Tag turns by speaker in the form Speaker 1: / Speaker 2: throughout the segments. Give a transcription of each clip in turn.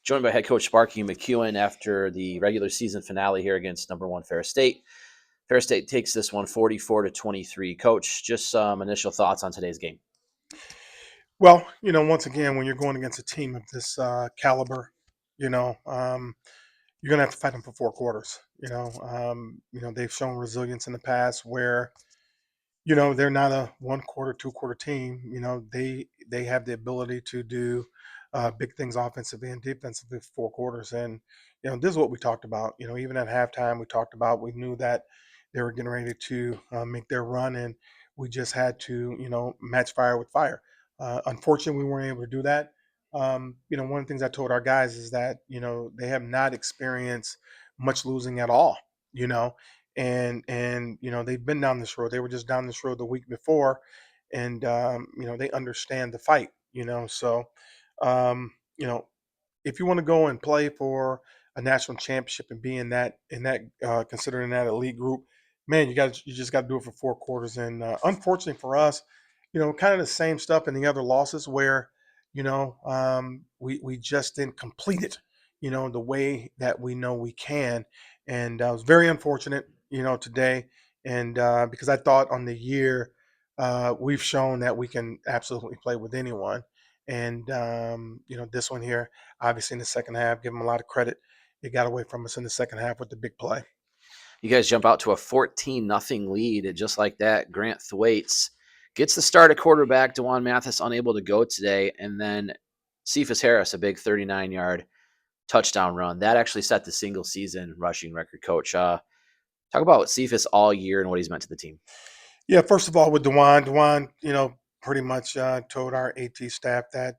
Speaker 1: joined by head coach Sparky McEwen after the regular season finale here against number one Ferris State. Ferris State takes this one 44-23. Coach, just some initial thoughts on today's game.
Speaker 2: Well, once again, when you're going against a team of this caliber, you're going to have to fight them for 4 quarters. They've shown resilience in the past where, they're not a 1 quarter, 2 quarter team. They have the ability to do big things offensively and defensively for 4 quarters. And, this is what we talked about. Even at halftime, we talked about, we knew that they were getting ready to make their run, and we just had to, match fire with fire. Unfortunately, we weren't able to do that. One of the things I told our guys is that, they have not experienced much losing at all, you know, and they've been down this road. They were just down this road the week before, and they understand the fight. So um, you know if you want to go and play for a national championship and be in that considering that elite group, man, you just got to do it for 4 quarters. And unfortunately for us, kind of the same stuff in the other losses where we just didn't complete it, the way that we know we can. And I was very unfortunate, today, and because I thought on the year we've shown that we can absolutely play with anyone. And this one here, obviously in the second half, give them a lot of credit. It got away from us in the second half with the big play.
Speaker 1: You guys jump out to a 14-0 lead, and just like that, Grant Thwaites gets the start at quarterback. DeJuan Mathis unable to go today, and then Cephas Harris, a big 39-yard touchdown run. That actually set the single season rushing record, Coach. Talk about Cephas all year and what he's meant to the team.
Speaker 2: Yeah, first of all, with Dewan, pretty much told our AT staff that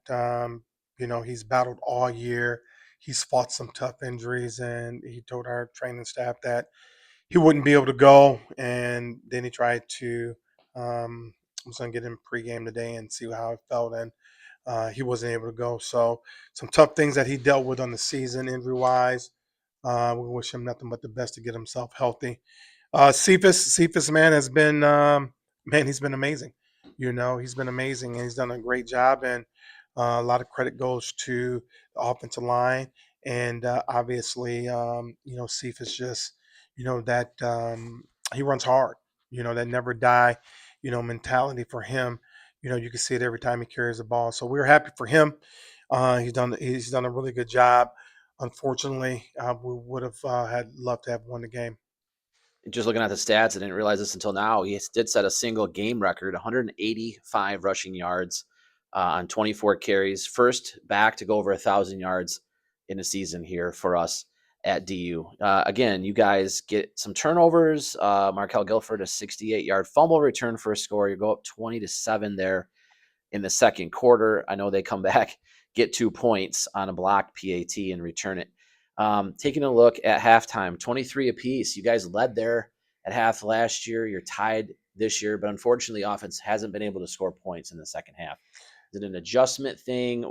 Speaker 2: he's battled all year. He's fought some tough injuries, and he told our training staff that he wouldn't be able to go. And then he tried to, I was going to get him pregame today and see how it felt, and he wasn't able to go. So some tough things that he dealt with on the season, injury wise. We wish him nothing but the best to get himself healthy. Cephas, man, has been he's been amazing. He's been amazing, and he's done a great job. And a lot of credit goes to the offensive line, and obviously, Cephas just, that he runs hard. That never die, mentality for him. You can see it every time he carries the ball. So we're happy for him. He's done a really good job. Unfortunately, we would have had loved to have won the game.
Speaker 1: Just looking at the stats, I didn't realize this until now. He did set a single game record, 185 rushing yards on 24 carries. First back to go over 1,000 yards in a season here for us at DU. Again, you guys get some turnovers. Markel Guilford, a 68-yard fumble return for a score. You go up 20-7 there in the second quarter. I know they come back, get 2 points on a blocked PAT and return it. Taking a look at halftime, 23 apiece. You guys led there at half last year. You're tied this year, but unfortunately, offense hasn't been able to score points in the second half. Is it an adjustment thing?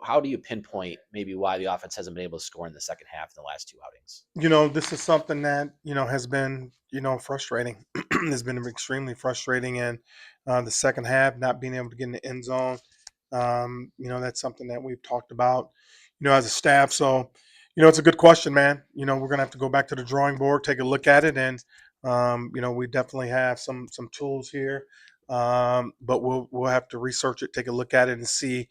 Speaker 1: How do you pinpoint maybe why the offense hasn't been able to score in the second half in the last two outings?
Speaker 2: This is something that, has been, frustrating. It's been extremely frustrating. And the second half, not being able to get in the end zone, that's something that we've talked about, as a staff. So, it's a good question, man. We're going to have to go back to the drawing board, take a look at it. And, we definitely have some tools here. But we'll have to research it, take a look at it, and see,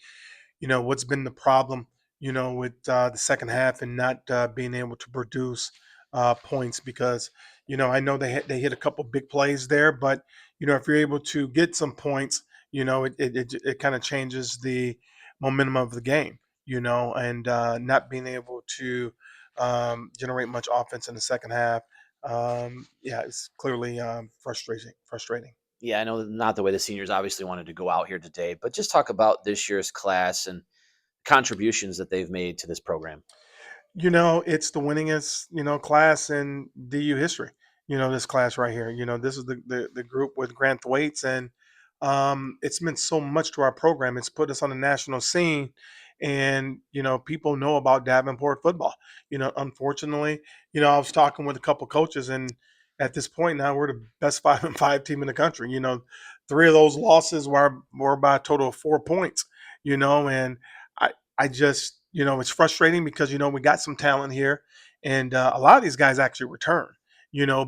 Speaker 2: what's been the problem, with the second half and not being able to produce points. Because, I know they hit a couple big plays there, but, if you're able to get some points, it kind of changes the momentum of the game, and not being able to generate much offense in the second half. Yeah, it's clearly frustrating.
Speaker 1: Yeah, I know not the way the seniors obviously wanted to go out here today, but just talk about this year's class and contributions that they've made to this program.
Speaker 2: It's the winningest, class in DU history. This class right here. This is the group with Grant Thwaites, and it's meant so much to our program. It's put us on the national scene, and people know about Davenport football. Unfortunately, I was talking with a couple coaches, and at this point now we're the best 5-5 team in the country. Three of those losses were by a total of 4 points. And I just It's frustrating because we got some talent here, and a lot of these guys actually return.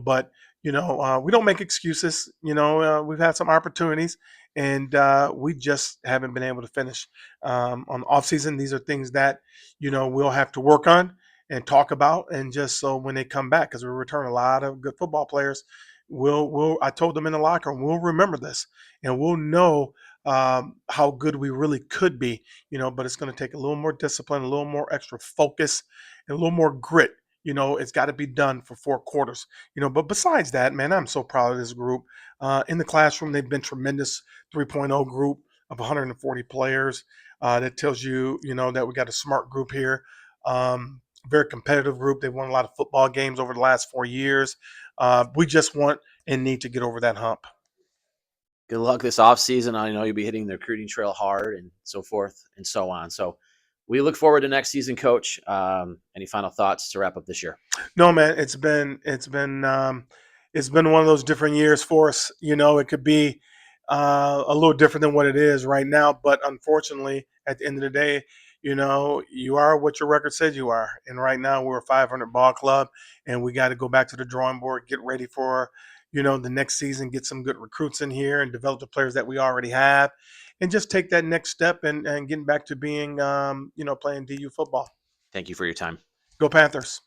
Speaker 2: But we don't make excuses. We've had some opportunities, and we just haven't been able to finish on the offseason. These are things that we'll have to work on and talk about, and just so when they come back, because we return a lot of good football players. We'll I told them in the locker room, we'll remember this, and we'll know how good we really could be. But it's going to take a little more discipline, a little more extra focus, and a little more grit. It's got to be done for 4 quarters. But besides that, man, I'm so proud of this group. In the classroom, they've been tremendous. 3.0 group of 140 players. That tells you, that we got a smart group here. Very competitive group. They've won a lot of football games over the last 4 years. We just want and need to get over that hump.
Speaker 1: Good luck this offseason. I know you'll be hitting the recruiting trail hard and so forth and so on. So we look forward to next season, Coach. Any final thoughts to wrap up this year?
Speaker 2: No, man, it's been one of those different years for us. It could be a little different than what it is right now, but unfortunately, at the end of the day, you are what your record says you are. And right now, we're a 500 ball club, and we got to go back to the drawing board, get ready for the next season, get some good recruits in here, and develop the players that we already have, and just take that next step and getting back to being playing DU football.
Speaker 1: Thank you for your time.
Speaker 2: Go Panthers!